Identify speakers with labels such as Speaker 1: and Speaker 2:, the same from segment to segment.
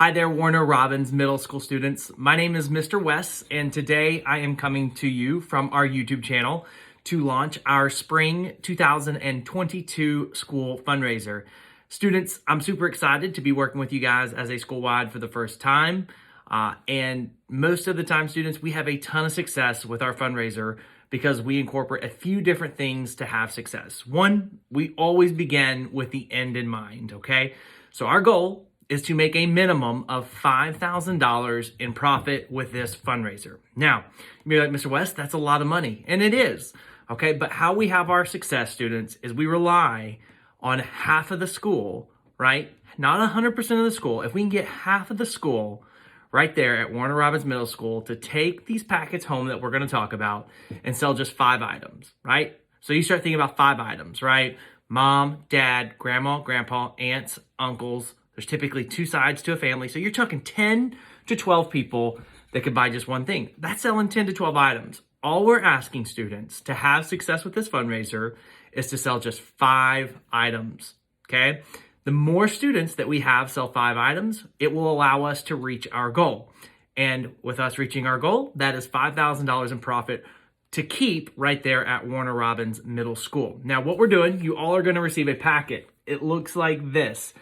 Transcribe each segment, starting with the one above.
Speaker 1: Hi there, Warner Robins Middle School students. My name is Mr. Wes, and today I am coming to you from our YouTube channel to launch our Spring 2022 school fundraiser. Students, I'm super excited to be working with you guys as a school-wide for the first time. And most of the time, students, we have a ton of success with our fundraiser because we incorporate a few different things to have success. One, we always begin with the end in mind, okay? So our goal is to make a minimum of $5,000 in profit with this fundraiser. Now, you're like, Mr. West, that's a lot of money. And it is, okay? But how we have our success, students, is we rely on half of the school, right? Not 100% of the school. If we can get half of the school right there at Warner Robins Middle School to take these packets home that we're gonna talk about and sell just 5 items, right? So you start thinking about 5 items, right? Mom, dad, grandma, grandpa, aunts, uncles. There's typically 2 sides to a family. So you're talking 10 to 12 people that could buy just one thing. That's selling 10 to 12 items. All we're asking students to have success with this fundraiser is to sell just 5 items, okay? The more students that we have sell 5 items, it will allow us to reach our goal. And with us reaching our goal, that is $5,000 in profit to keep right there at Warner Robins Middle School. Now, what we're doing, you all are gonna receive a packet. It looks like this.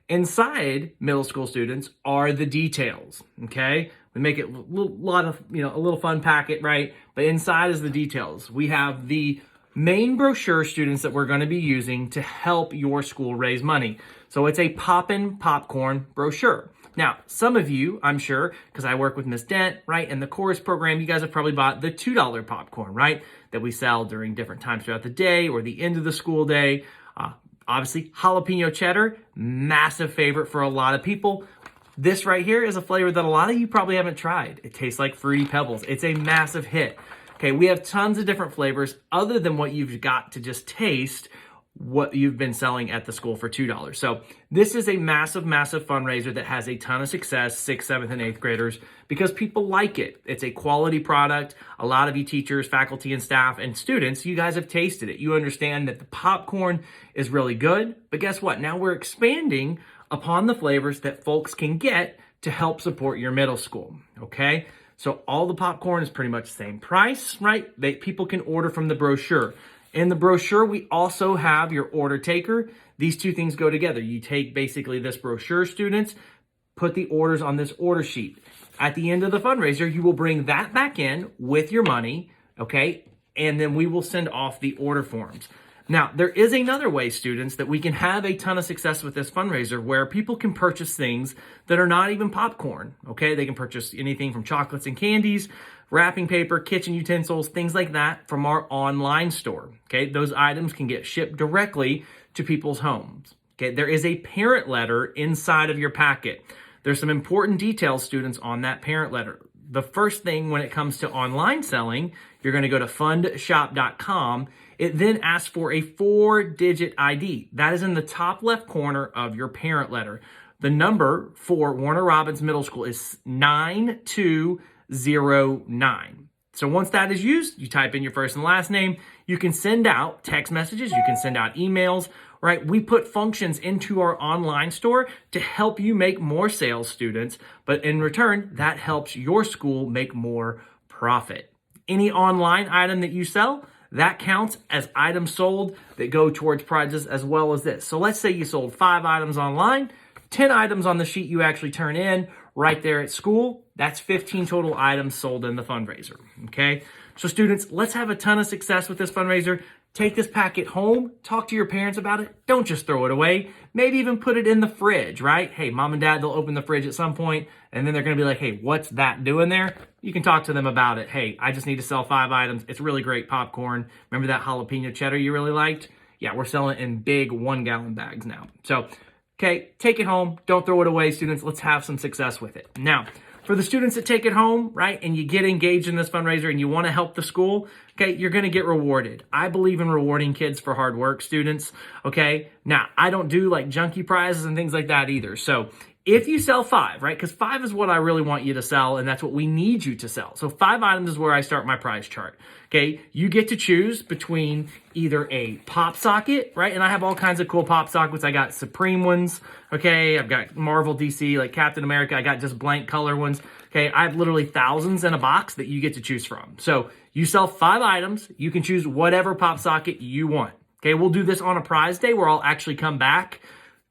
Speaker 1: Inside middle school students are the details, okay? We make it a little fun packet, right? But inside is the details. We have the main brochure, students, that we're gonna be using to help your school raise money. So it's a Poppin' Popcorn brochure. Now, some of you, I'm sure, because I work with Miss Dent, right, in the chorus program, you guys have probably bought the $2 popcorn, right, that we sell during different times throughout the day or the end of the school day. Obviously, jalapeno cheddar, massive favorite for a lot of people. This right here is a flavor that a lot of you probably haven't tried. It tastes like Fruity Pebbles. It's a massive hit. Okay, we have tons of different flavors other than what you've got to just taste what you've been selling at the school for $2. So this is a massive, massive fundraiser that has a ton of success, 6th, 7th, and 8th graders, because people like it. It's a quality product. A lot of you teachers, faculty, and staff, and students, you guys have tasted it. You understand that the popcorn is really good, but guess what? Now we're expanding upon the flavors that folks can get to help support your middle school, okay? So all the popcorn is pretty much the same price, right? People can order from the brochure. In the brochure, we also have your order taker. These two things go together. You take basically this brochure, students, put the orders on this order sheet. At the end of the fundraiser, you will bring that back in with your money, okay? And then we will send off the order forms. Now, there is another way, students, that we can have a ton of success with this fundraiser where people can purchase things that are not even popcorn, okay? They can purchase anything from chocolates and candies, wrapping paper, kitchen utensils, things like that from our online store, okay? Those items can get shipped directly to people's homes, okay? There is a parent letter inside of your packet. There's some important details, students, on that parent letter. The first thing when it comes to online selling, you're gonna go to fundshop.com. It then asks for a 4-digit ID. That is in the top left corner of your parent letter. The number for Warner Robins Middle School is 9209. So once that is used, you type in your first and last name. You can send out text messages. You can send out emails, right? We put functions into our online store to help you make more sales, students. But in return, that helps your school make more profit. Any online item that you sell, that counts as items sold that go towards prizes as well as this. So let's say you sold 5 items online, 10 items on the sheet you actually turn in right there at school. That's 15 total items sold in the fundraiser, okay? So students, let's have a ton of success with this fundraiser. Take this packet home, talk to your parents about it. Don't just throw it away. Maybe even put it in the fridge, right? Hey, mom and dad, they'll open the fridge at some point, and then they're gonna be like, hey, what's that doing there? You can talk to them about it. Hey, I just need to sell 5 items. It's really great popcorn. Remember that jalapeno cheddar you really liked? Yeah, we're selling it in big 1-gallon bags now. So, okay, take it home. Don't throw it away, students. Let's have some success with it. Now, for the students that take it home, right, and you get engaged in this fundraiser and you want to help the school, okay, you're going to get rewarded. I believe in rewarding kids for hard work, students, okay? Now, I don't do like junkie prizes and things like that either. So if you sell 5, right? Because 5 is what I really want you to sell, and that's what we need you to sell. So 5 items is where I start my prize chart. Okay, you get to choose between either a pop socket, right? And I have all kinds of cool pop sockets. I got Supreme ones, okay? I've got Marvel DC, like Captain America. I got just blank color ones, okay? I have literally thousands in a box that you get to choose from. So you sell 5 items. You can choose whatever pop socket you want, okay? We'll do this on a prize day where I'll actually come back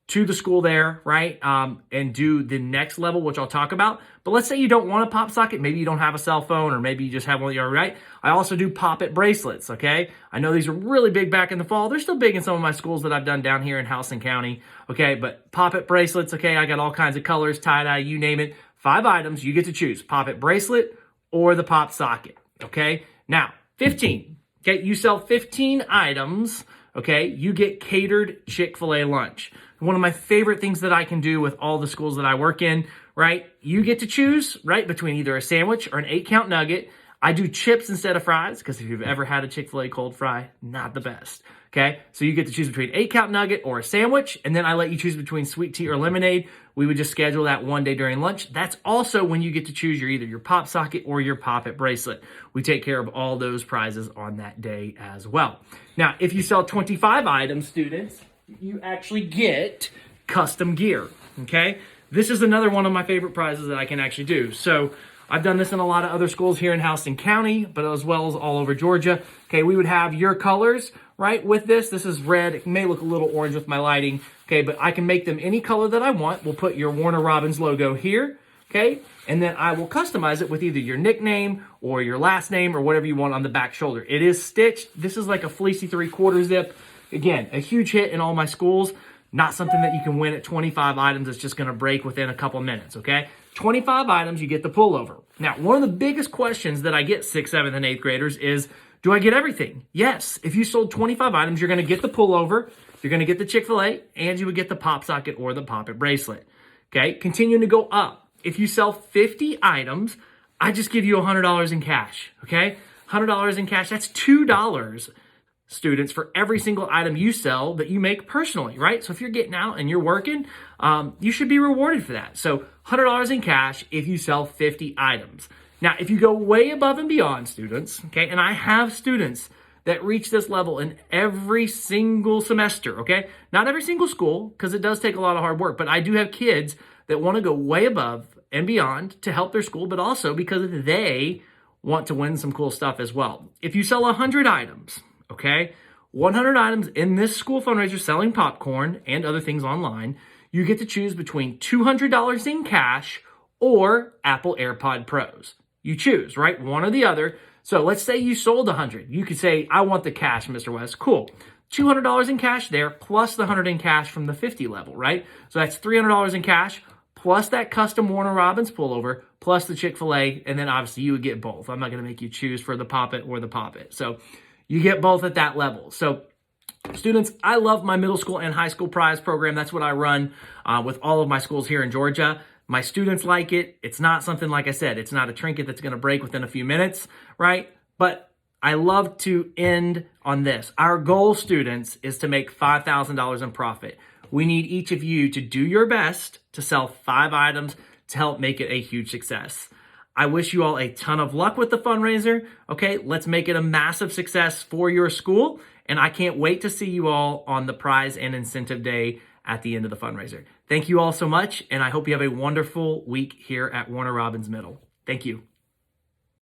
Speaker 1: to the school there, right, and do the next level, which I'll talk about. But let's say you don't want a pop socket. Maybe you don't have a cell phone, or maybe you just have one that you're right. I also do Pop-It bracelets, okay? I know these are really big back in the fall. They're still big in some of my schools that I've done down here in Houston County, okay? But Pop-It bracelets, okay? I got all kinds of colors, tie-dye, you name it. 5 items, you get to choose Pop-It bracelet or the pop socket, okay? Now, 15, okay? You sell 15 items, okay? You get catered Chick-fil-A lunch. One of my favorite things that I can do with all the schools that I work in, right? You get to choose, right, between either a sandwich or an 8-count nugget. I do chips instead of fries, because if you've ever had a Chick-fil-A cold fry, not the best, okay? So you get to choose between 8-count nugget or a sandwich, and then I let you choose between sweet tea or lemonade. We would just schedule that one day during lunch. That's also when you get to choose either your pop socket or your Pop-It bracelet. We take care of all those prizes on that day as well. Now, if you sell 25 items, students, you actually get custom gear, okay? This is another one of my favorite prizes that I can actually do. So I've done this in a lot of other schools here in Houston County, but as well as all over Georgia. Okay, we would have your colors, right, with this. This is red. It may look a little orange with my lighting, okay, but I can make them any color that I want. We'll put your Warner Robins logo here, okay? And then I will customize it with either your nickname or your last name or whatever you want on the back shoulder. It is stitched. This is like a fleecy 3/4 zip. Again, a huge hit in all my schools. Not something that you can win at 25 items. It's just going to break within a couple minutes, okay? 25 items, you get the pullover. Now, one of the biggest questions that I get 6th, 7th, and 8th graders is, do I get everything? Yes. If you sold 25 items, you're going to get the pullover, you're going to get the Chick-fil-A, and you would get the pop socket or the Pop-It bracelet, okay? Continuing to go up. If you sell 50 items, I just give you $100 in cash, okay? $100 in cash, that's $2, students, for every single item you sell that you make personally, right? So if you're getting out and you're working, you should be rewarded for that. So $100 in cash if you sell 50 items. Now, if you go way above and beyond, students, okay, and I have students that reach this level in every single semester, okay? Not every single school, because it does take a lot of hard work, but I do have kids that want to go way above and beyond to help their school, but also because they want to win some cool stuff as well. If you sell 100 items, okay, 100 items in this school fundraiser selling popcorn and other things online, you get to choose between $200 in cash or Apple AirPod Pros. You choose, right? One or the other. So let's say you sold 100. You could say, I want the cash, Mr. West. Cool. $200 in cash there, plus the 100 in cash from the 50 level, right? So that's $300 in cash, plus that custom Warner Robins pullover, plus the Chick-fil-A, and then obviously you would get both. I'm not going to make you choose for the Pop-It or the Pop-It. So you get both at that level. So students, I love my middle school and high school prize program. That's what I run with all of my schools here in Georgia. My students like it. It's not something, like I said, it's not a trinket that's going to break within a few minutes, right? But I love to end on this. Our goal, students, is to make $5,000 in profit. We need each of you to do your best to sell 5 items to help make it a huge success. I wish you all a ton of luck with the fundraiser. Okay, let's make it a massive success for your school. And I can't wait to see you all on the prize and incentive day at the end of the fundraiser. Thank you all so much, and I hope you have a wonderful week here at Warner Robins Middle. Thank you.